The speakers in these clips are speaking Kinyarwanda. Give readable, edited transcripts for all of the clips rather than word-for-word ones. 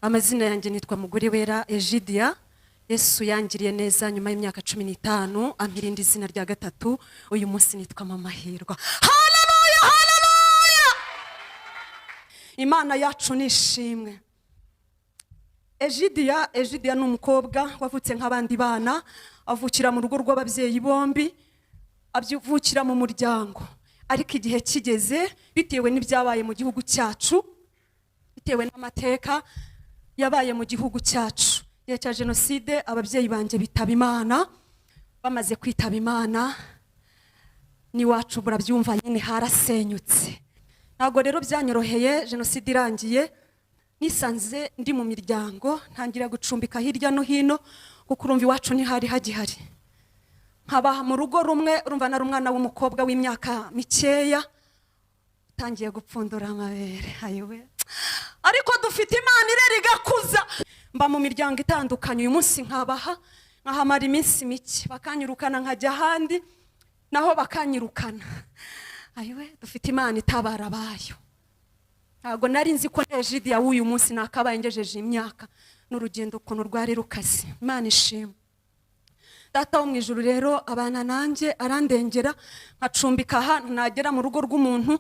Amazina yanjye nitwa Mugore Wera Egidia. Yesu yangiriye neza nyuma y'imyaka 15 ampirinda izina rya gatatu. Uyu munsi nitwa Mama Hirwa. Haleluya, haleluya! Imana yacu nishimwe. Egidia ni umukobwa wavutse nk'abandi bana, avukira mu rugo rw'ababyeyi bombi, abyuvukira mu muryango. Ariko igihe kigeze bitewe n'ibyabaye mu gihugu cyacu, bitewe n'amateka yabaye mu gihugu cyacu. Igihe cya jenoside ababyeyi banje bitaba Imana, bamaze kwitaba Imana ni wacu burabyumva nyine harasenyutse. Ntago rero byanyoroheye jenoside irangiye, nisanze ndi mu miryango ntangira gucumbika hirya no hino kuko urumva iwacu ni hari hagihari. Nkaba mu rugo rumwe, urumva nari umwana w'umukobwa w'imyaka mikeya tangiye gupfundura amabere. Ayiwe, ariko dufite Imana irera igakuza. Mba mu miryango itandukanye. Uyu munsi nkahamara iminsi mike, bakanyirukana nkajya ahandi naho bakanyirukana. Ayiwe, dufite Imana itabara bayo. Ntago nari nzi ko Egidia w'uyu munsi nakabaye ngejeje imyaka n'urugendo ukuntu rwari rukaze. Imana ishimwe. Data wo mu ijuru rero abana nanjye arandengera, nkacumbika ahantu nagera mu rugo rw'umuntu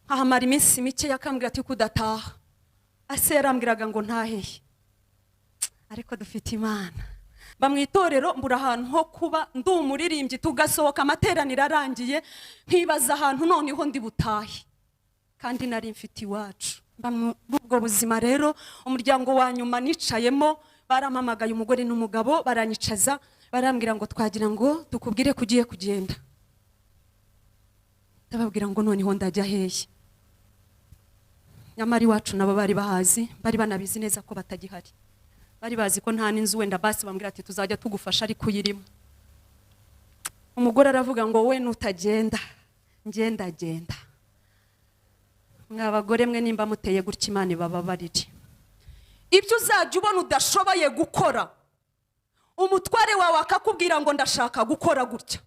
nkahamara iminsi mike, yakambwira ati kudataha. Ase yarambwiraga ngo ntaheye. Ariko dufite Imana. Bamwitorero mbura ahantu ho kuba, ndi umuririmbyi, tugasohoka amateraniro arangiye nkibaza ahantu noneho ndi butahe, kandi nari mfite iwacu. Ubwo buzima rero umuryango wa nyuma nicayemo, barampamagaye umugore n'umugabo baranyicaza, barambwira ngo twagira ngo tukubwire kugiye kugenda. Ndababwira ngo noneho ndajya hehe? Nyamari wacu nabo bari bahazi, bari banabizi neza ko batagihari. Bari bazi ko nta n'inzu wenda, basi bambwira ati tuzajya tugufasha ariko uyirimo. Umugore aravuga ngo we nutagenda ngenda. Mwabagore mwe nimba muteye gutya Imana ibababarire. Ibyo uzajya ubona udashoboye gukora, umutware wawe akakubwira ngo ndashaka gukora gutya,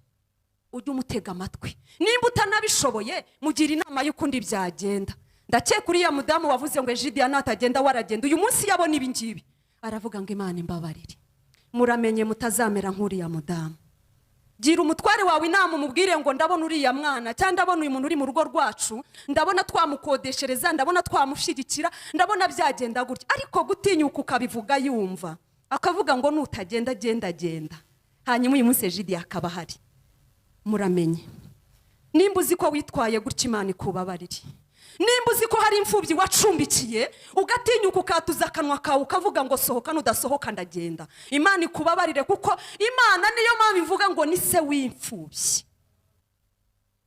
ujye umutega amatwi. Nimba utanabishoboye mugira inama y'ukundi byagenda. Ndakeka uriya mudamu wavuze ngo Egidia natagenda waragenda, uyu munsi yabona ibi ngibi aravuga ngo Imana imbabarire. Muramenye mutazamera nk'uriya mudamu. Gira umutware wawe inama, umubwire ngo ndabona uriya mwana cyangwa ndabona uyu muntu uri mu rugo rwacu, ndabona twamukodeshereza, ndabona twamushigikira, ndabona byagenda gutya. Ariko gutinyuka ukabivuga yumva, akavuga ngo nutagenda genda. Hanyuma uyu munsi Egidia akaba ahari. Muramenye, nimba uzi ko witwaye gutya Imana ikubabarire. Nimba uzi ko hari imfubyi wacumbikiye ugatinyuka ukatuza akanwa kawe ukavuga ngo sohoka, nudasohoka ndagenda, Imana ikubabarire, kuko Imana niyo mpamvu ivuga ngo ni se w'imfubyi.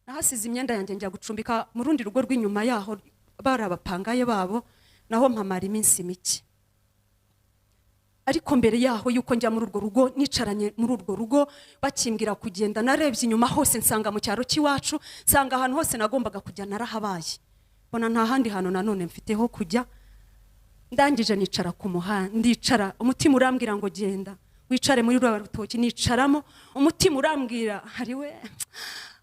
Nahasize imyenda yanjye njya gucumbika mu rundi rugo rw'inyuma yaho, barabapangaye babo, naho mpamara iminsi mike. Ariko mbere yaho yuko njya muri urwo rugo, nicaranye muri urwo rugo bakimbwira kugenda, narebye inyuma hose nsanga mu cyaro cy'iwacu, nsanga ahantu hose nagombaga kujya narahabaye. Bona nta handi hantu nanone mfiteho kujya. Ndangije nicara ku muhanda, ndicara, umutima urambwira ngo genda wicare muri rwa rutoki. Nicaramo, umutima urambwira hariwe,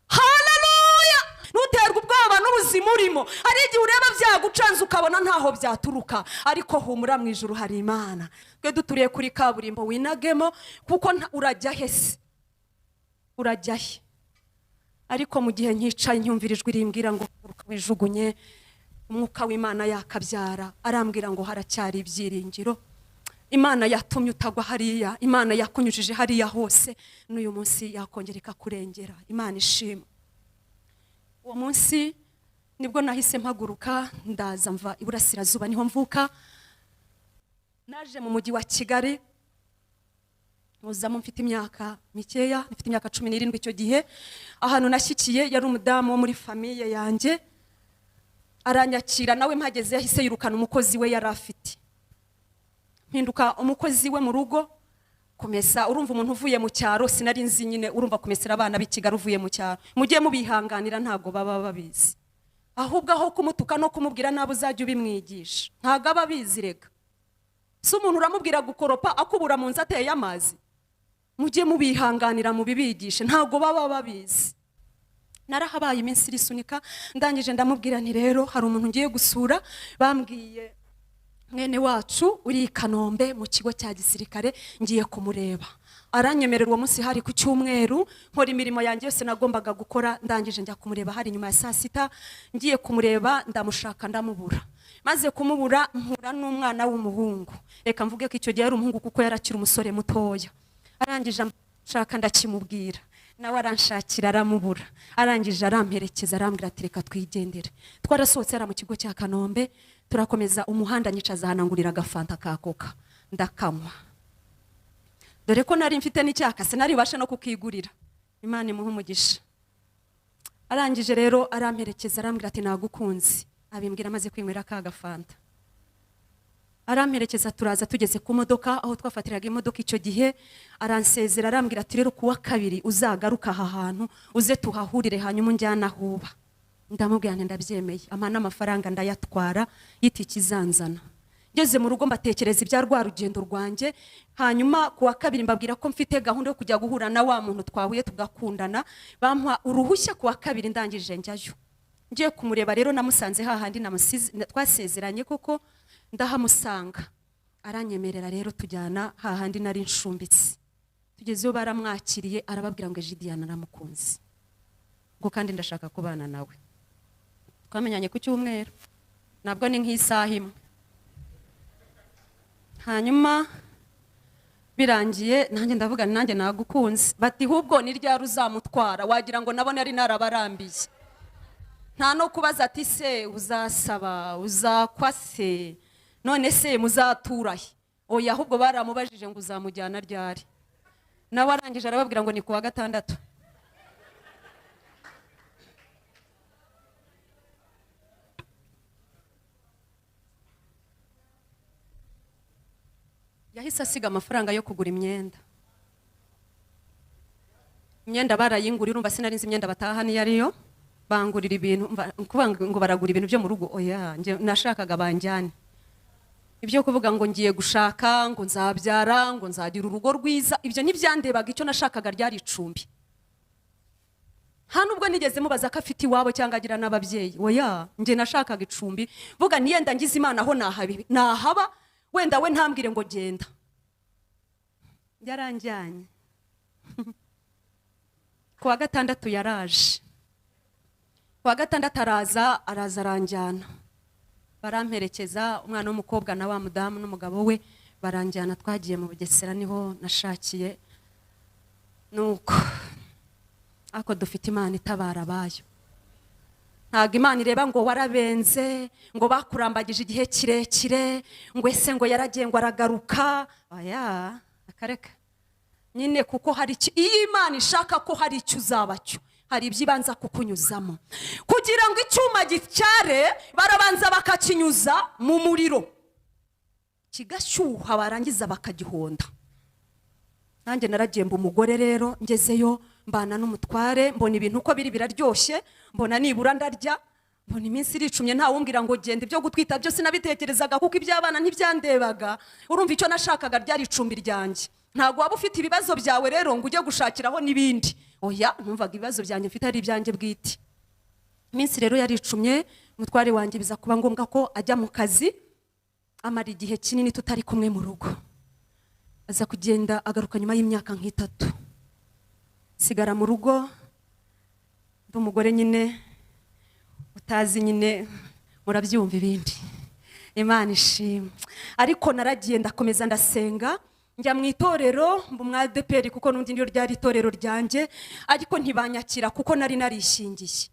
haleluya, nuterwa ubwoba n'ubuzima urimo. Ari igihe ureba byagucanze ukabona ntaho byaturuka, ariko humura mu ijuru hari Imana. Twe duturiye kuri kaburimbo, winagemo kuko urajya hese, urajya he? Ariko mu gihe nkicaye nyumvira ijwi rimbwira ngo wijugunye, umwuka w'Imana yakabyara arambwira ngo haracyari ibyiringiro. Imana yatumye utagwa hariya, Imana yakunyujije hariya hose, n'uyu munsi yakongereka kurengera. Imana ishimwe. Uwo munsi nibwo nahise mpaguruka ndaza mva iburasirazuba, niho mvuka. Naje mu mujyi wa Kigali, muzamo mfite imyaka mikeya, mfite imyaka 17 icyo gihe. Ahantu nashyikiye yari umudamu wo muri famiye yanjye, aranyakira, nawe mpageze yahise yirukana umukozi we yari afite. Mpinduka umukozi we mu rugo kumesa. Urumva umuntu uvuye mu cyaro, sinari nzi nyine, urumva kumesera abana b'Ikigali uvuye mu cyaro, mugiye mubihanganira, ntago baba babizi. Ahubwo aho kumutuka no kumubwira nabo uzajya ubimwigisha, ntago aba bizirega. Si umuntu uramubwira gukoropa akubura mu nzu ateye amazi, mugiye mubihanganira mubibigishe, ntago baba babizi. Narahabaye iminsi irisunika, ndangije ndamubwira nti rero hari umuntu ngiye gusura, bambwiye mwene wacu uri i Kanombe mu kigo cya gisirikare, ngiye kumureba. Aranyemerera uwo munsi hari ku cyumweru, nkora imirimo yanjye yose nagombaga gukora, ndangije njya kumureba hari nyuma ya saa sita. Ngiye kumureba ndamushaka ndamubura, maze kumubura mpura n'umwana w'umuhungu. Reka mvuge ko icyo gihe ari umuhungu kuko yarakira umusore mutoya. Arangije nshaka ndakimubwira, nawe aranshakira aramubura. Arangije aramperekeza arambwira ati reka twigendere. Twarasohotse ara mu kigo cya Kanombe, turakomeza umuhanda, nyicaza ahanangurira agafanta ka Coca ndakanywa. Dore ko nari mfite n'icyaka sinari bashe no kukigurira. Imana imuhe umugisha. Arangije rero aramperekeza arambwira ati nagukunze, abimbwira amaze kwinywera ka gafanta. Aramperekeza turaza tugeze ku modoka aho twafatiraga imodoka icyo gihe, aransezera arambwira ati rero kuwa kabiri uzagaruka aha hantu uze tuhahurire hanyuma unjyana ahuba. Ndamubwira nti ndabyemeye, amana amafaranga ndayatwara y'itiki izanzana. Ngeze mu rugo mbatekereza ibya rwa rugendo rwanjye, hanyuma kuwa kabiri mbabwira ko mfite gahunda yo kujya guhura na wa muntu twahuye tugakundana, bampa uruhushya kuwa kabiri ndangije njyayo. Ngiye kumureba rero namusanze hahandi twasezeranye koko, ndahamusanga. Aranyemerera rero tujyana hahandi nari nshumbitse. Tugezeyo baramwakiriye arababwira ngo Ejidiana naramukunze, ngo kandi ndashaka kubana nawe. Twamenyanye ku cyumweru, nabwo ni nk'isaha imwe. Hanyuma birangiye nanjye ndavuga nanjye nagukunze. Bati hubwo ni ryari uzamutwara, wagira ngo nabone ari narabarambiye. Nta no kubaza ati se uzasaba uzakwa se none se muzaturahe, oya ahubwo baramubajije ngo uzamujyana ryari. Nawe arangije arababwira ngo ni kuwa gatandatu. Yahise asiga amafaranga yo kugura imyenda. Imyenda barayingurira, urumva sinarinzi imyenda bataha ni yariyo, bangurira ibintu kuvuga ngo baragura ibintu byo mu rugo. Oya nje nashakaga banjyane. Ibyo kuvuga ngo ngiye gushaka, ngo nzabyara, ngo nzagira urugo rwiza, ibyo ntibyandebaga. Icyo nashakaga ryari icumbi. Nubwo nigeze mubaza ko afite iwabo cyangwa agira n'ababyeyi. Oya nje nashakaga icumbi, vuga niyenda ngize Imana aho nahaba, wenda we ntambwire ngo genda. Yaranjyanye. Kuwa gatandatu yaraje. Kuwa gatandatu araza aranjyana. Baramperekeza, umwana w'umukobwa na wa mudamu n'umugabo we baranjyana, twagiye mu Bugesera niho nashakiye. Nuko ako dufite Imana itabara bayo. Ntago Imana ireba ngo warabenze, ngo bakurambagije igihe kirekire, ngo ese ngo yaragiye ngo aragaruka. Oya akareka nyine, kuko hari iyo Imana ishaka ko hari icyo uzabacyo, hari ibyibanza kukunyuzamo. Kugira ngo icyuma gicyare barabanza bakakinyuza mu muriro kigashyuha, barangiza bakagihonda. Nanjye naragiye mba umugore rero, ngezeyo mbana n'umutware, mbona ibintu uko biri biraryoshye, mbona nibura ndarya, mbona iminsi iricumye nta wumbwira ngo genda. Ibyo gutwita byose nabitekerezaga kuko iby'abana ntibyandebaga. Urumva icyo nashakaga ryari icumbi ryanjye. Ntago waba ufite ibibazo byawe rero ngo ujye gushakiraho n'ibindi. Oya numvaga ibibazo byanjye mfite ari ibyanjye bwite. Iminsi rero yaricumye, umutware wanjye biza kuba ngombwa ko ajya mu kazi, amara igihe kinini tutari kumwe mu rugo. Aza kugenda agaruka nyuma y'imyaka nk'itatu. Sigara mu rugo ndumugore nyine utazi nyine, murabyumva ibindi. Imana ishimwe. Ariko naragiye ndakomeza ndasenga, njya mu itorero umwadeperi kuko nundi ndio ryari itorero ryanjye, ariko ntibanyakira kuko nari narishingiye.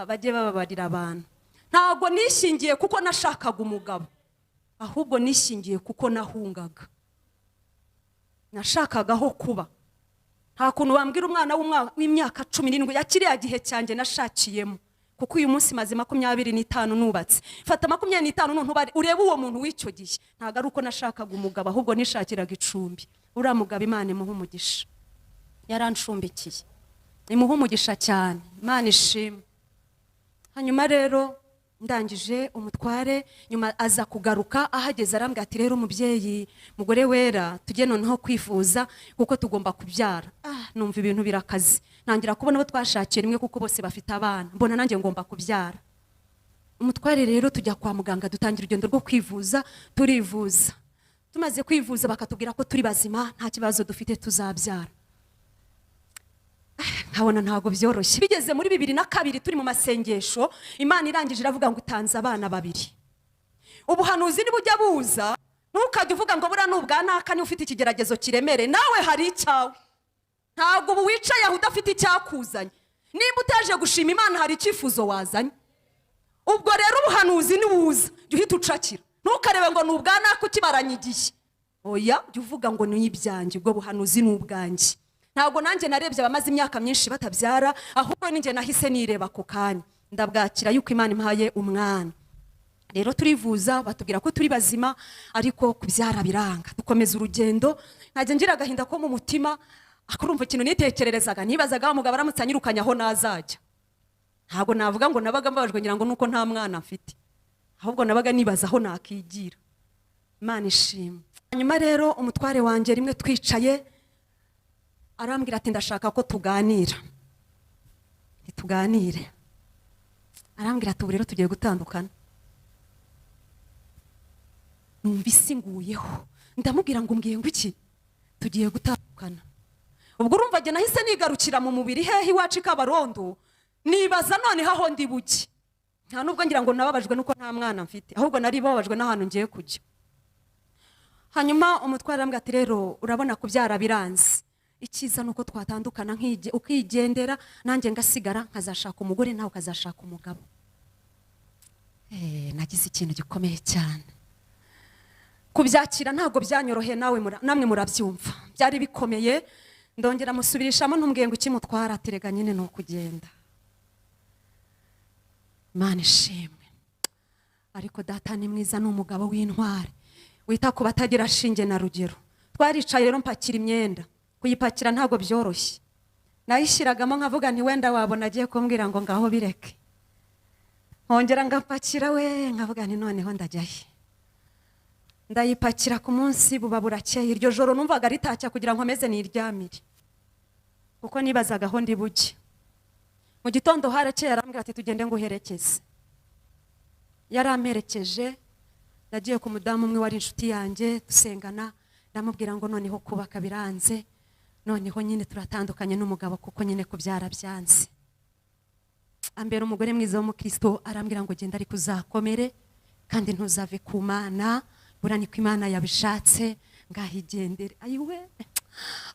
Bajye bababarira abantu. Ntago nishingiye kuko nashakaga umugabo, ahubwo nishingiye kuko nahungaga. Nashakaga aho kuba. Nta kuntu wambwira umwana w'imyaka 17 yakiriya gihe cyanjye nashakiyemo, kuko uyu munsi maze 25 nubatse. Fata 25 nuntu urebe uwo muntu w'icyo gihe. Ntago ari uko nashakaga umugabo, ahubwo nishakiraga icumbi. Uriya mugabo Imana imuhe umugisha, yaranshumbikiye, imuhe umugisha cyane, Imana ishimwe. Hanyuma rero ndangije umutware nyuma aza kugaruka, ahageze arambwira ati rero umubyeyi mugore wera tujye noneho kwifuza kuko tugomba kubyara. Numva ibintu birakaze, ntangira kubona abo twashakiye rimwe kuko bose bafite abana, mbona nanjye ngomba kubyara. umutware rero tujya kwa muganga dutangira urugendo rwo kwivuza, turivuza. Tumaze kwivuza bakatubwira ko turi bazima, nta kibazo dufite, tuzabyara. Nkabona ntago byoroshye. Bigeze muri 2002 turi mu masengesho, Imana irangije iravuga ngo utanze abana babiri. Ubuhanuzi nibujya buza, ntukajye uvuga ngo bura nubwa naka ni ufite ikigeragezo kiremere, nawe hari icyawe. Ntago ubu wicaye aho udafite icyakuzanye. Nimba utaje gushima Imana hari icyifuzo wazanye. Ubwo rero ubuhanuzi nibuza, jya uhita ucakira. Ntukarebe ngo nubwa naka ukibaranye igihe. Oya, jya uvuga ngo ni ibyanjye, ubwo buhanuzi nubwanjye. Ntabwo nanjye narebye abamaze imyaka myinshi batabyara, ahubwo ninjye nahise nireba ku kanya. Ndabwakira yuko Imana impaye umwana. Rero turivuza batubwira ko turi bazima, ariko kubyara biranga. Dukomeza urugendo, nkajya ngira agahinda ko mu mutima, akurumva ikintu nitekererezaga, nibazaga umugabo aramutse anyirukanye aho nazajya. Ntabwo navuga ngo nabaga mbabajwe ngira ngo nuko nta mwana mfite, ahubwo nabaga nibaza aho nakigira. Imana ishimwe. Hanyuma rero umutware wanjye rimwe twicaye arambwira ati ndashaka ko tuganira. Tuganire. Arambwira ati ubu rero tugiye gutandukana. Numvise nguyeho. Ndamubwira ngo mbwiye ngo iki? Tugiye gutandukana. Ubwo urumva jye nahise nigarukira mu mubiri hehe iwacu Kabarondo. Nibaza none haho ndi buki. Nta nubwo ngira ngo nababajwe nuko nta mwana mfite, ahubwo nari babajwe n'ahantu ngiye kujya. Hanyuma umutware arambwira ati rero urabona kubyara biranze. Ikiza nuko twatandukana ukigendera, nanjye ngasigara nkazashaka umugore nawe ukazashaka umugabo. Nagize ikintu gikomeye cyane. Kubyakira ntago byanyorohe, namwe murabyumva. Byari bikomeye. Ndongera musubirishamo ntumbwiye ngo ikimutwara aterega nyine no kugenda. Imana ishimwe. Ariko data ni mwiza, n'umugabo w'intwari wita ku batagira shinge na rugero. Twaricaye rero mpakira imyenda. Kuyipakira ntago byoroshye. Nayishiragamo nkavuga nti wenda wabona agiye kumbwira ngo ngaho bireke. Nkongera ngapakira we nkavuga nti noneho ndajyahe. Ndayipakira ku munsi buba burakeye. Iryo joro numvaga ritacya kugira ngo meze niryamire, kuko nibazaga aho ndi buke. Mu gitondo harakeye arambwira ati tugende nguherekeze. Yaramperekeje, nagiye ku mudamu umwe wari inshuti yanjye dusengana, ndamubwira ngo noneho kubaka biranze, noneho nyine turatandukanye n'umugabo kuko nyine kubyara byanze. Ambera umugore mwiza w'umukristo arambwira ngo genda ariko uzakomere kandi ntuzave ku Mana, burani ko Imana yabishatse ngahigendere. Ayiwe,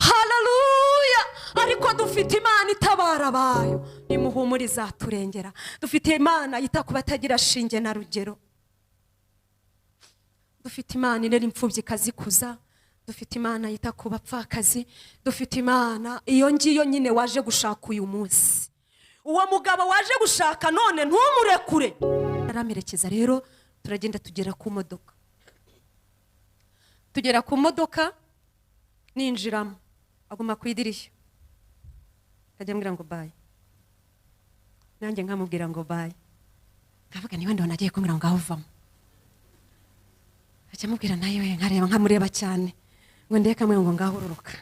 haleluya! Ariko dufite Imana itabara bayo, imuhumuriza turengera. Dufite Imana yita ku batagira shinge na rugero. Dufite Imana irera imfubyi kazikuza. Dufite Imana yita ku bapfakazi. Dufite Imana iyo ngiyo nyine waje gushaka uyu munsi. Uwo mugabo waje gushaka none ntumurekure. Aramerekeza rero turagenda tugera ku modoka. Tugera ku modoka ninjiramo, aguma ku idirishya. Kajya mbwira ngo bye. Nanjye nkamubwira ngo bye. Kavuga ni wenda wanagiye kumbwira ngo avamo. Ajya mubwira nayo nkareba nkamureba cyane. Ngo ndeka mwe ngo ngahururuka.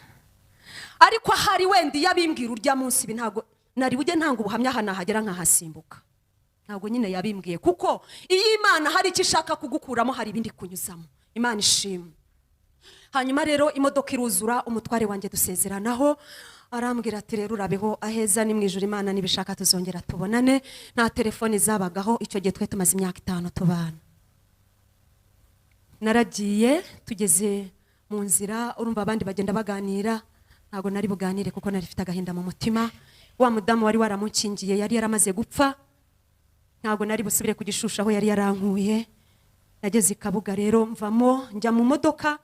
Ariko ahari wendi yabimbwira urya munsi ibi ntago nari bujye ntanga ubuhamya hana hagera nkahasimbuka. Ntago nyine yabimbwiye kuko iyi Imana hari icyo ishaka kugukuramo, hari ibindi kunyuzamo. Imana ishimwe. Hanyuma rero imodoka iruzura, umutware wanjye dusezeranaho. Arambwira ati rero urabeho aheza ni mwijuru, Imana nibishaka tuzongera tubonane. Nta telefone zabagaho, icyo gihe twe tumaze imyaka 5 tubana. Naragiye tugeze mu nzira, urumva abandi bagenda baganira, ntago nari buganire kuko nari mfite agahinda mu mutima. Wa mudamu wari waramukingiye yari yaramaze gupfa, ntago nari busubire kugishusha aho yari yarankuye. Nageze Kabuga rero mvamo njya mu modoka,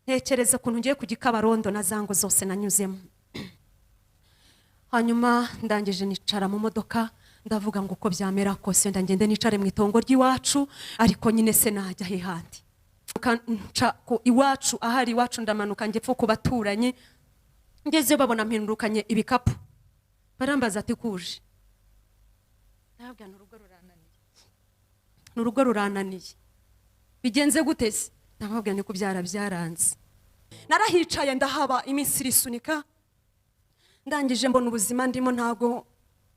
ntekereza kuntu ngiye kugikabarondo na zango zose nanyuzemo. Hanyuma ndangije nicara mu modoka, ndavuga ngo uko byamera kose ndangende nicare mu itongo ry'iwacu, ariko nyine se najya hehandi. Nca ko iwacu, ahari iwacu ndamanuka ngepfo ku baturanyi. Ngeze babona mpindukanye ibikapu. Barambaza ati kuje. Ndababwira n'urugo rurananiye. Bigenze gute se? Ndababwira ni kubyara byaranze. Narahicaye ndahaba iminsi irisunika. Ndangije mbona ubuzima ndimo ntago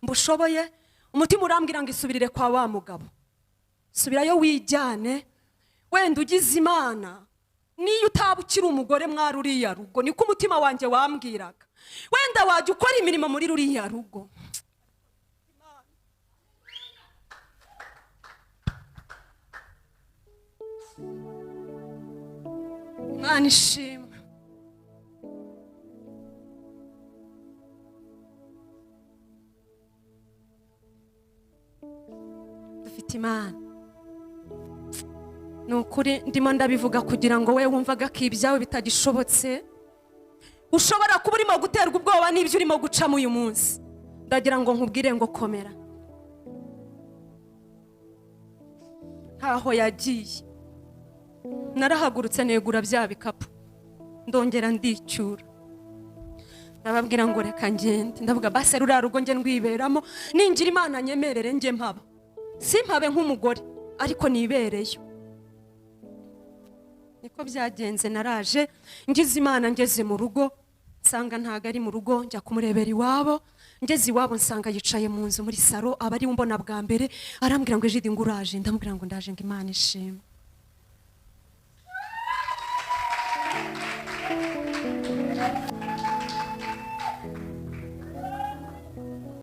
mbushoboye. Umutima urambwira ngo isubirire kwa wa mugabo. subirayo wijyane, wenda ugize Imana niyo utaba ukiri umugore mwari uriya rugo, niko umutima wanjye wambwiraga, wenda wajya ukora imirimo muri ruriya rugo. Imana ishimwe. Dufite Imana. Nukuri ndimo ndabivuga kugira ngo we wumvaga ko ibyawe bitagishobotse, ushobora kuba urimo guterwa ubwoba n'ibyo urimo gucamo uyu munsi, ndagira ngo nkubwire ngo komera. Ntaho yagiye, narahagurutse negura bya bikapu, ndongera ndicyura, ndababwira ngo reka ngende. Ndavuga base ruriya rugo nge ndwiberamo, ningira Imana nyemerere nge mpaba, simpabe nk'umugore ariko nibereyo. Niko byagenze. Naraje ngize Imana, ngeze mu rugo nsanga ntago ari mu rugo, njya kumurebera iwabo. Ngeze iwabo nsanga yicaye mu nzu muri saro, abari umbona bwa mbere arambwira ngo Ejidi ngo uraje, ndamubwira ngo ndaje, ngo Imana ishimwe.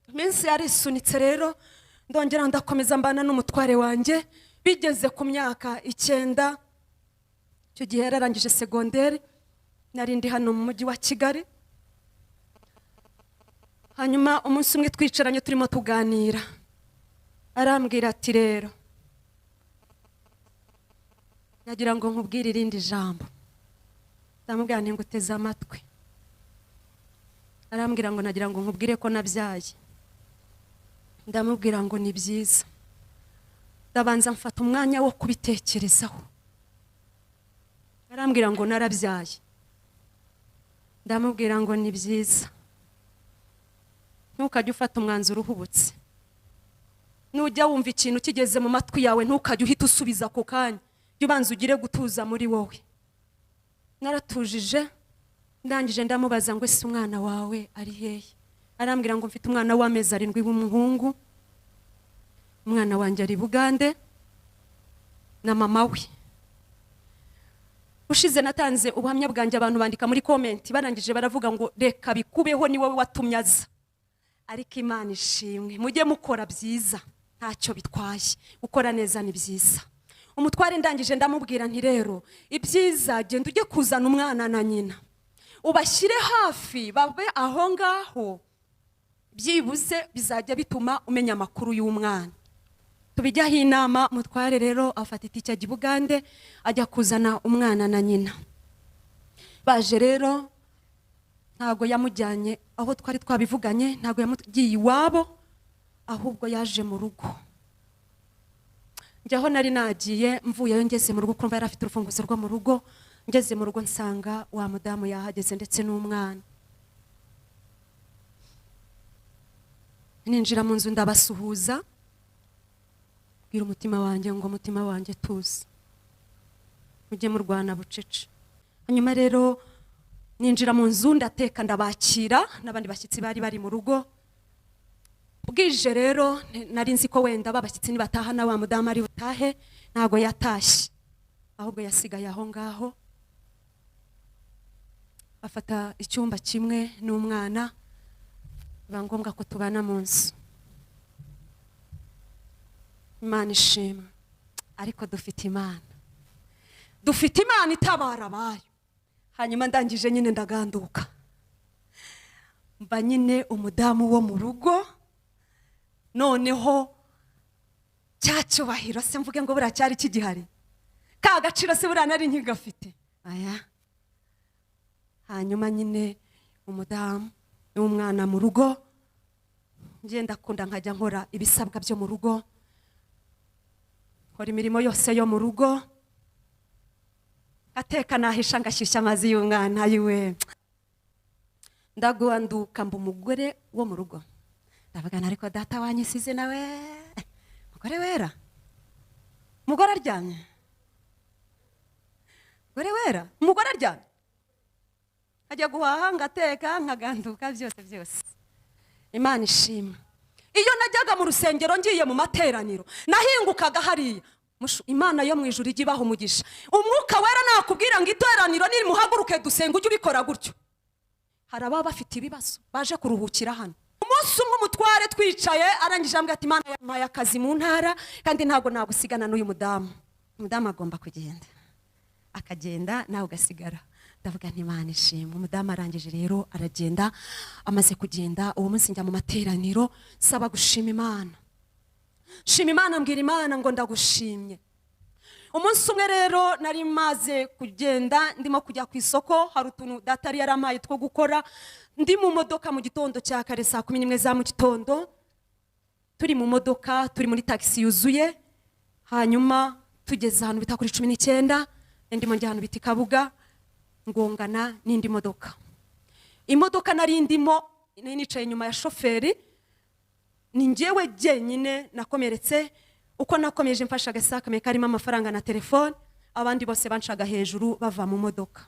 Iminsi yarisunitse rero, ndongera ndakomeza mbana n'umutware wanjye. Bigeze ku myaka 9, icyo gihe yararangije segonderi, nari ndi hano mu mujyi wa Kigali. Hanyuma umunsi umwe twicaranye turimo tuganira, arambwira ati rero nagira ngo nkubwire irindi jambo. Ndamubwira nti nguteze amatwi. Arambwira ngo nagira ngo nkubwire ko nabyaye. Ndamubwira ngo ni byiza. Ndabanza mfata umwanya wo kubitekerezaho. Arambwira ngo narabyaye. Ndamubwira ngo ni byiza. Ntukajye ufata umwanzuro uhubutse. Nujya wumva ikintu kigeze mu matwi yawe, ntukajye uhita usubiza ako kanya, jya ubanza ugire gutuza muri wowe. Naratujije, ndangije ndamubaza ngo ese umwana wawe ari hehe? Arambwira ngo mfite umwana w'amezi 7 w'umuhungu, umwana wanjye ari Bugande na mama we. Ushize natanze ubuhamya bwanjye, abantu bandika muri comment, barangije baravuga ngo reka bikubeho, ni wowe watumye aza. Ariko Imana ishimwe, mujye mukora byiza, ntacyo bitwaye, ukora neza ni byiza. Umutware ndangije ndamubwira nti rero ibyiza, genda ujye kuzana umwana na nyina, ubashyire hafi, babe aho ngaho, byibuze bizajya bituma umenya amakuru y'umwana. Tubijyaho inama. Mutware rero afata itike ajya Bugande, ajya kuzana umwana na nyina. Baje rero ntago yamujyanye aho twari twabivuganye, ntago yamugiye iwabo, ahubwo yaje mu rugo. Njyaho nari nagiye, mvuyeyo ngeze mu rugo, kumva yari afite urufunguzo rwo mu rugo. Ngeze mu rugo nsanga wa mudamu yahageze ndetse n'umwana. Ninjira mu nzu ndabasuhuza, bwira umutima wanjye ngo umutima wanjye tuzi, mujye mu Rwanda bucece. Hanyuma rero ninjira mu nzu ndateka ndabakira, n'abandi bashyitsi bari bari mu rugo. Bwije rero nari nzi ko wenda babashyitsi nibataha na wa mudamu ari butahe, ntago yatashye, ahubwo yasigaye aho ngaho. Afata icyumba kimwe n'umwana, biba ngombwa ko tubana mu nzu. Imana ishimwe. Ariko dufite Imana, dufite Imana itabara abayo. Hanyuma ndangije nyine ndaganduka, mba nyine umudamu wo mu rugo. Noneho cya cyubahiro se mvuge ngo buriya cyari kigihari, ka gaciro se buriya nari nkigafite aya. Hanyuma nyine umudamu n'umwana mu rugo, ngenda kunda nkajya nkora ibisabwa byo mu rugo, nkora imirimo yose yo mu rugo, ateka nahisha ngashyushya amazi y'umwana yiwe. Ndaguanduka mba umugore wo mu rugo, ndavuga ariko data wanyisize nawe mugore wera, mugore aryamye, mugore wera, mugore aryamye. Ajya guhaha ngateka nkaganduka byose. Imana ishimwe. Iyo najyaga mu rusengero ngiye mu materaniro, nahingukaga hariya Imana yo mu ijuru ijya ibaha umugisha. Umwuka wera nakubwira ngo iteraniro niri muhaguruke dusenga ujye ubikora gutyo. Hari ababa bafite ibibazo baje kuruhukira hano. Umunsi umwe umutware twicaye arangije ambwira ati Imana yampaye akazi mu ntara kandi ntago nagusigana n'uyu mudamu. Umudamu agomba kugenda. Akagenda nawe ugasigara. Ndavuga nti Imana ishimwe. Umudamu arangije rero aragenda, amaze kugenda uwo munsi njya mu materaniro saba gushima Imana. Shima Imana, mbwira Imana ngo ndagushimye. Umunsi umwe rero nari maze kugenda ndimo kujya ku isoko, hari utuntu datari yaramaye two gukora, ndi mu modoka mu gitondo cya kare saa 11 za mu gitondo, turi mu modoka turi muri taxi yuzuye, hanyuma tugeze ahantu bita kuri 19 ndimo njya ahantu biti Kabuga ngongana n'indi modoka. Imodoka nari ndimo nicaye inyuma ya shoferi, ni njyewe jyenyine nakomeretse. Uko nakomeje mfasha agasaka karimo amafaranga na telefone, abandi bose banshaga hejuru bava mu modoka.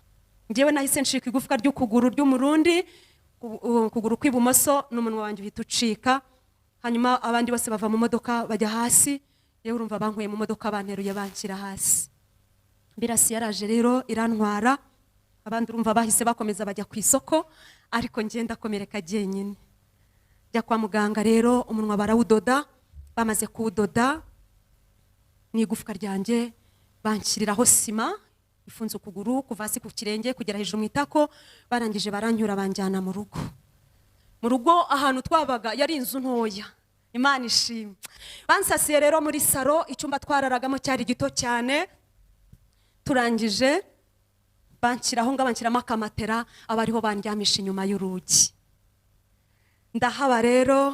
Njyewe nahise nshika igufwa ry'ukuguru ry'umurundi, ukuguru kw'ibumoso n'umunwa wanjye uhita ucika, hanyuma abandi bose bava mu modoka bajya hasi. Yewe urumva bankuye mu modoka banteruye banshyira hasi. Birasi yaraje rero irantwara, abandi urumva bahise bakomeza bajya ku isoko, ariko ngenda komereka jyenyine. Jya kwa muganga rero umunwa barawudoda, bamaze kuwudoda ni igufwa ryanjye banshyiriraho sima ifunze ukuguru kuva hasi ku kirenge kugera hejuru mu itako, barangije baranyura banjyana mu rugo. Mu rugo ahantu twabaga yari inzu ntoya, Imana ishimwe. Bansasiye rero muri saro, icyumba twararagamo cyari gito cyane, turangije banshyiraho banshyiramo akamatera, abariho bandyamisha inyuma y'urugi. Ndahaba rero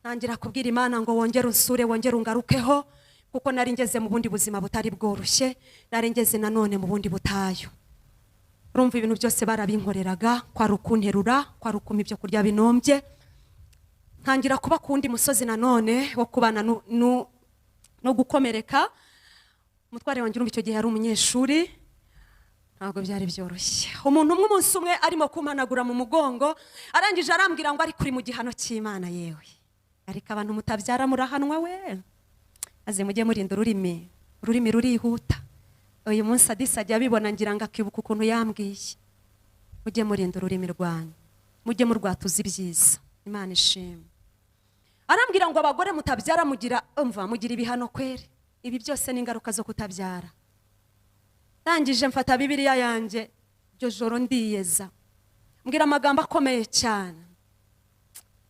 nangira kubwira Imana ngo wongere unsure, wongere ungarukeho, kuko nari ngeze mu bundi buzima butari bworoshye, nari ngeze nanone mu bundi butayo. Urumva ibintu byose barabinkoreraga, kwa rukunterura, kwa rukuma ibyo kurya binombye. Ntangira kuba kundi musozi nanone wo kubana no gukomereka. Umutware wanjye urumva icyo gihe yari umunyeshuri, ntabwo byari byoroshye. Umuntu umwe umunsi umwe arimo kumanagura mu mugongo, arangije arambwira ngo ari kuri mu gihano cy'Imana yewe. Ariko abantu mutabyara murahanwa we. Aze mujye murinda ururimi rurihuta. Uyu munsi adisa ajya bibona ngira ngo akibuka ukuntu yambwiye. Mujye murinda ururimi rwanyu, mujye murwatuza ibyiza. Imana ishimwe. Arambwira ngo abagore mutabyara mugira ibihano kweri. Ibi byose ni ingaruka zo kutabyara. Ndangije mfata Bibiliya yanjye, iryo joro ndiyeza, mbwira amagambo akomeye cyane.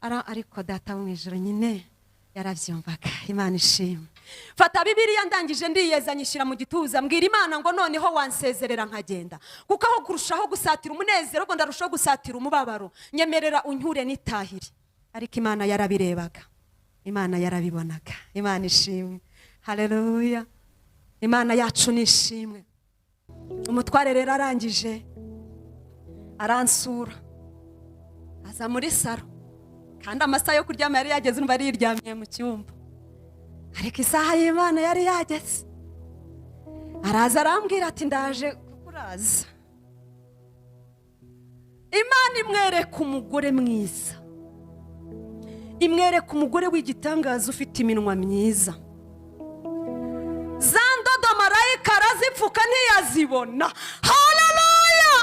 Ariko data mu ijuru nyine yarabyumvaga. Imana ishimwe. Fata Bibiliya ndangije ndiyeza nyishyira mu gituza, mbwira Imana ngo noneho wansezerera nkagenda, kuko aho kurushaho gusatira umunezero ngo ndarushaho gusatira umubabaro, nyemerera unyure nitahire. Ariko Imana yarabirebaga, Imana yarabibonaga. Imana ishimwe. Haleluya. Imana yacu nishimwe. Umutware rero arangije aransura, aza muri saro, kandi amasaha yo kuryama yari yageze, umva yari yiryamiye mu cyumba, ariko isaha y'Imana yari yageze. Araza arambwira ati ndaje kukuraza. Imana imwereka umugore mwiza, imwereka umugore w'igitangaza ufite iminwa myiza. Zandodo marayika arazipfuka ntiyazibona. Haleluya.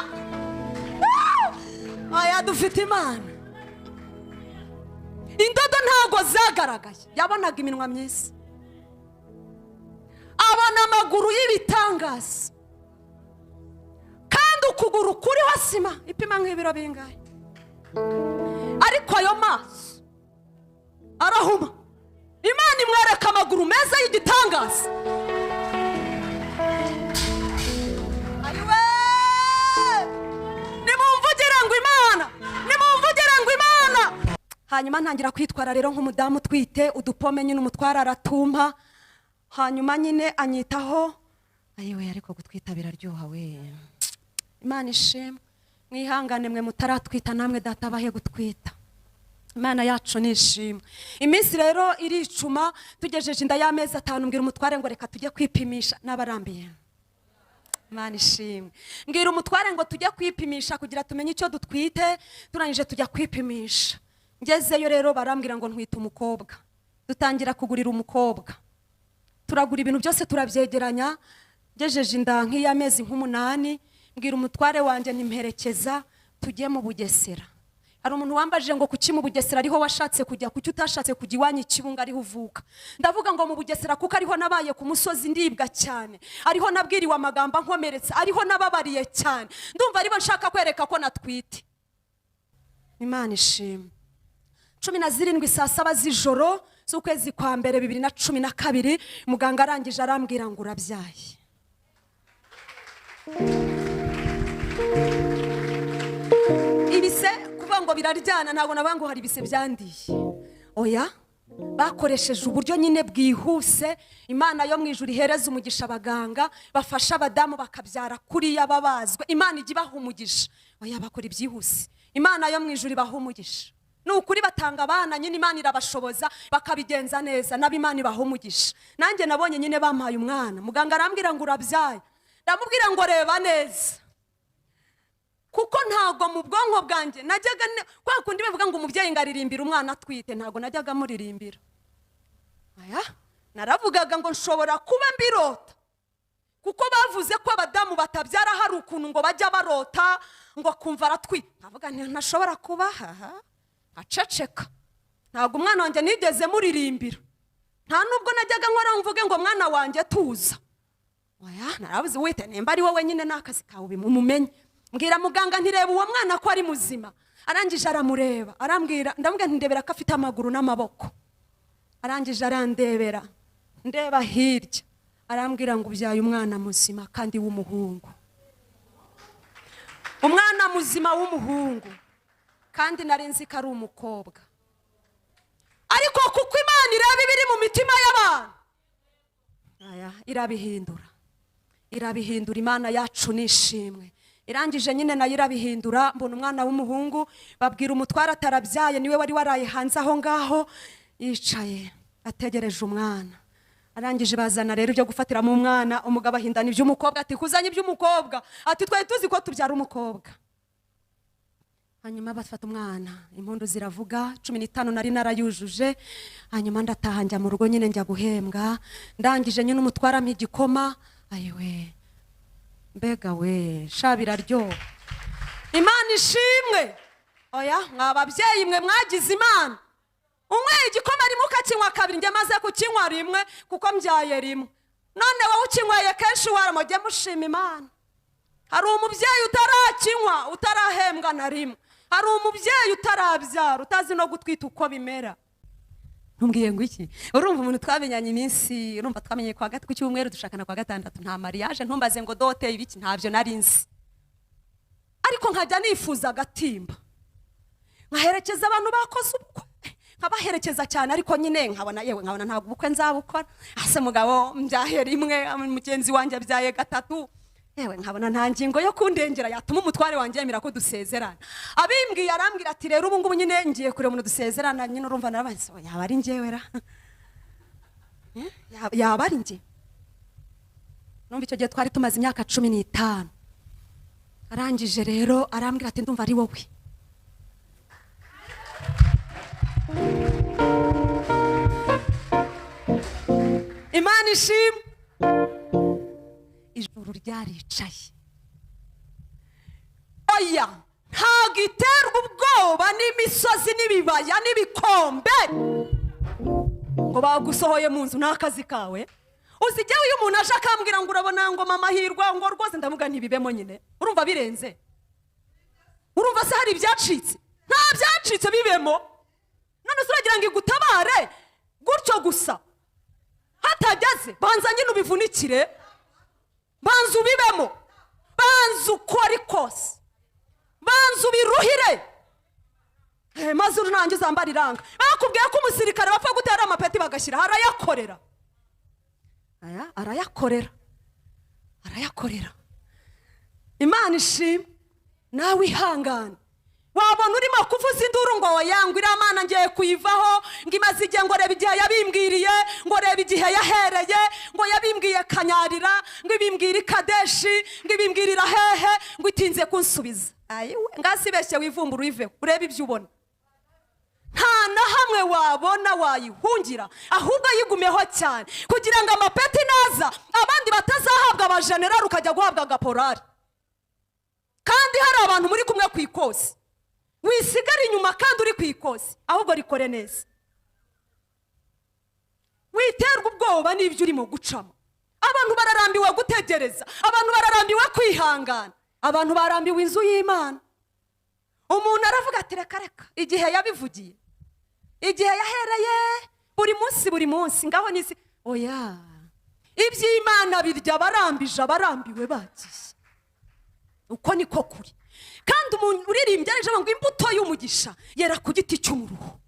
Aya dufite Imana. Indodo ntago zagaragaye, yabonaga iminwa myiza, abona amaguru y'ibitangaza, kandi ukuguru kuriho sima ipima nk'ibiro bingahe, ariko ayo maso arahuma. Imana imwereka amaguru meza y'igitangaza. Ayiwe, nimumvugira ngo Imana, nimumvugira ngo Imana. Hanyuma ntangira kwitwara rero nk'umudamu twite, udupome nyine umutwara aratumpa, hanyuma nyine anyitaho. Ayiwe, ariko gutwita biraryoha we. Imana ishimwe. Mwihangane mwe mutaratwita, namwe data abahe gutwita. Imana yacu nishimwe. Iminsi rero iricuma, tugejeje inda y'amezi 5, mbwira umutware ngo reka tujye kwipimisha. N'abarambiye. Imana ishimwe. Mbwira umutware ngo tujye kwipimisha kugira tumenye icyo dutwite. Turangije tujya kwipimisha. Ngezeyo rero barambwira ngo ntwite umukobwa. Dutangira kugurira umukobwa. turagura ibintu byose turabyegeranya, ngejeje inda nk'iy'amezi nk'umunani, mbwira umutware wanjye nimperekeza tujye mu Bugesera. Hari umuntu wambajije ngo kuki mu Bugesera ariho washatse kujya, kuki utashatse kujya iwanyu Kibunga ariho uvuka? Ndavuga ngo mu Bugesera kuko ariho nabaye ku musozi ndibwa cyane, ariho nabwiriwe amagambo nkomeretse, ariho nababariye cyane, ndumva aribo nshaka kwereka ko natwite. Imana ishimwe. 17 saa 7 z'ijoro z'ukwezi kwa mbere 2012, muganga arangije arambwira ngo urabyaye. Ibise ngo biraryana, ntabwo nabango hari ibise byandiye. Oya, bakoresheje uburyo nyine bwihuse. Imana yo mu ijuru ihereza umugisha abaganga bafasha abadamu bakabyara kuri yababazwe. Imana ijya ibaha umugisha. Oya, bakora ibyihuse. Imana yo mu ijuru ibaha umugisha. Nukuri batanga abana nyine Imana irabashoboza bakabigenza neza, nabo Imana ibaha umugisha. Nanjye nabonye nyine bampaye umwana, muganga arambwira ngo urabyaye. Ndamubwira ngo reba neza, kuko ntago mu bwonko bwanjye najyaga kwa kundi bavuga ngo umubyeyi ngaririmbira umwana atwite, ntago najyaga muririmbira. Aya, naravugaga ngo nshobora kuba mbirota, kuko bavuze ko abadamu batabyara hari ukuntu ngo bajya barota ngo kumva aratwite. Navuga nti ntashobora kuba aceceka, ntago umwana wanjye nigeze muririmbira, nta nubwo najyaga nkora mvuge ngo mwana wanjye tuza. Aya, naravuze wite nemba ari wowe nyine n'akazi kawe bimumenye. Mbwira muganga ntireba uwo mwana ko ari muzima. Arangije aramureba, arambwira, ndamubwira ndebera ko afite amaguru n'amaboko. Arangije arandebera, ndeba hirya, arambwira ngo ubyaye umwana muzima kandi w'umuhungu. Umwana muzima w'umuhungu, kandi narinzi ko ari umukobwa. Ariko kuko Imana ireba ibiri mu mitima y'abantu, aya irabihindura. Irabihindura. Imana yacu nishimwe. Irangije nyine nayo irabihindura, mbona umwana w'umuhungu, babwira umutwara atarabyaye, niwe wari waraye hanze aho ngaho yicaye ategereje umwana. Arangije bazana rero ibyo gufatiramo umwana, umugabo ahindana iby'umukobwa, ati kuzanye iby'umukobwa, ati twari tuzi ko tubyara umukobwa. Hanyuma bafata umwana, impundu ziravuga, 15 nari narayujuje. Hanyuma ndataha njya mu rugo nyine njya guhembwa. Ndangije nyine umutwara mpa igikoma, ayiwe mbega we shabira ryo. Imana ishimwe. Oya, mwababyeyi mwe mwagize Imana. Umwe igikoma rimwe ukakinywa kabiri, njye maze kukinywa rimwe kuko mbyaye rimwe. None wowe ukinyweye kenshi waramujye mushima Imana. Hari umubyeyi utarakinywa, utarahembwa na rimwe. Hari umubyeyi utarabyara, utazi no gutwita uko bimera. Ntumbwiye ngo iki? Urumva umuntu twabenyanye iminsi, urumva twamenye kwa gatatu cy'umweru dushakana kwa gatandatu, nta mariage, ntumbaze ngo dote ibiki, ntabyo narinzi. Ariko nkajya nifuza agatimba, nkaherekeza abantu bakoze ubukwe, nkabaherekeza cyane, ariko nyine nkabona yewe nkabona ntabwo ubukwe nzabukora. Ase mugabo mbyahe rimwe, mugenzi wanjye abyaye gatatu, yewe nkabona nta ngingo yo kundengera yatuma umutware wanjye yemera ko dusezerana. Abimbwiye arambwira ati rero ubu ngubu nyine ngiye kure umuntu dusezerana, nyine urumva narabanse yaba ari njyewe ra yaba ari njye. Numva icyo gihe twari tumaze imyaka 15. Arangije rero arambwira ati ndumva ari wowe. Imana ishimwe. Ijuru ryaricaye. Oya, ntagiterwa ubwoba n'imisozi n'ibibaya n'ibikombe ngo bagusohoye mu nzu n'akazi kawe. Uzijya uyu muntu aje akambwira ngo urabona ngo mama hirwa ngo rwose ndavuga ntibibemo nyine. Urumva birenze? Urumva se hari ibyacitse? Nta byacitse bibemo. None suragira ngo igutabare gutyo gusa. Hatageze banza nyine ubivunikire. Banza ubibemo, banza ukora ikose, banza ubiruhire. Maze urunange uzambara iranga. Bakubwiye ko umusirikare bapfa gutera amapeti bagashyira, arayakorera. Aya, arayakorera. Arayakorera. Imana ishimwe. Nawe ihangane. Wabona urimo kuvuza induru ngo wayangwira Imana ngiye kuyivaho, ngo imaze igihe ngo reba igihe yabimbwiriye, ngo reba igihe yahereye, ngo yabimbwiye kanyarira, ngo ibimbwira ikadeshi, ngo ibimbwirira hehe, ngo itinze kunsubiza. Ayiwe, ngasibeshye wivumbura uyiveho, urebe ibyo ubona. Nta na hamwe wabona wayihungira, ahubwo yigumeho cyane kugira ngo amapeti naza abandi batazahabwa abajenerali ukajya guhabwa agaporari. Kandi hari abantu muri kumwe ku ikosi, wisigara inyuma kandi uri ku ikosi, ahubwo rikore neza. Witerwa ubwoba n'ibyo urimo gucamo. Abantu bararambiwe gutegereza, abantu bararambiwe kwihangana, abantu barambiwe inzu y'Imana. Umuntu aravuga ati reka reka, igihe yabivugiye, igihe yahereye buri munsi ngaho nisi. Oya, iby'Imana birya barambije abarambiwe bagiye. Uko niko kuri. Kandi umuntu uririmbye aje ngo imbuto y'umugisha yera ku giti cy'umuruho.